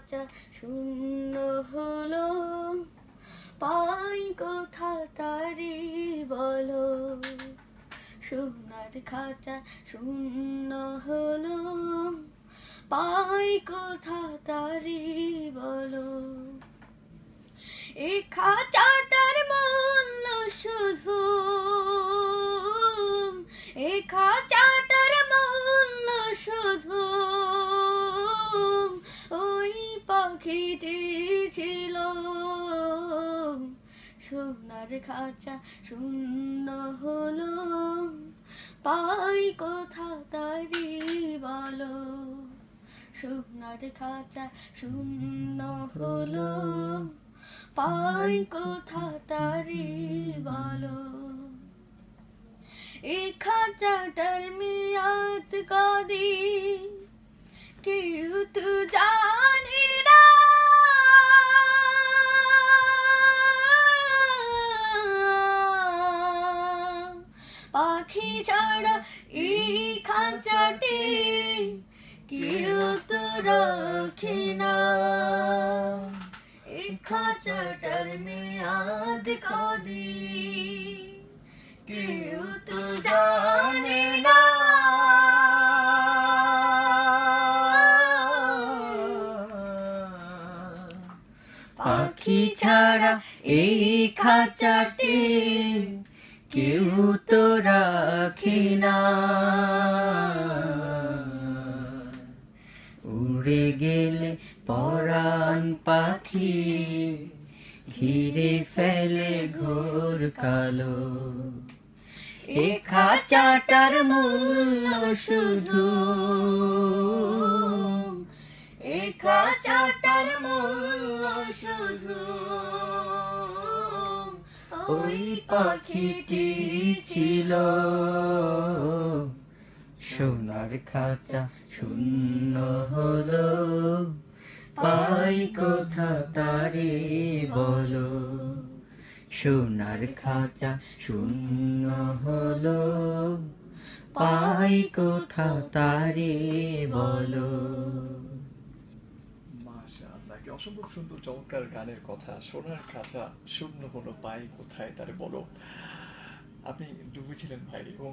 খাঁচা শূন্য হলো, পাই কোথা তারি বলো। সোনার খাঁচা শূন্য হলো, পাই কোথা তারি বলো। এই খাঁচাটার মূল্য শুধু, এই খাঁচাটার মূল্য শুধু ওই পাখিটি ছিল। সোনার খাঁচা শূন্য হলো, পাই কোথা তারি বলো। সোনার খাঁচা শূন্য হলো, পাই কোথা তারি বলো। এই খাঁচাটার মেয়াদ কদিন কেউ তো জানে না, পাখি ছাড়া এই খাঁচাটি কেউ তো রাখে না। এই খাঁচাটার মেয়াদ কদিন কেউ তো জানে না। পাখি ছাড়া এই খাঁচাটি কেউ তো রাখে না। উড়ে গেলে পরাণ পাখি ঘিরে ফেলে ঘোর কালো। এ খাঁচাটার মূল্য শুধু, এ খাঁচাটার মূল্য শুধু ওই পাখিটি ছিল। সোনার খাঁচা শূন্য হলো, পাই কোথা তারি বলো। সোনার খাঁচা শূন্য হলো, পাই কোথা তারি বলো। মাশাআল্লাহ, কি অসম্ভব সুন্দর চমৎকার গানের কথা। সোনার খাঁচা শূন্য হলো, পাই কোথায় তারে বলো। আপনি ডুবেছিলেন ভাই, এবং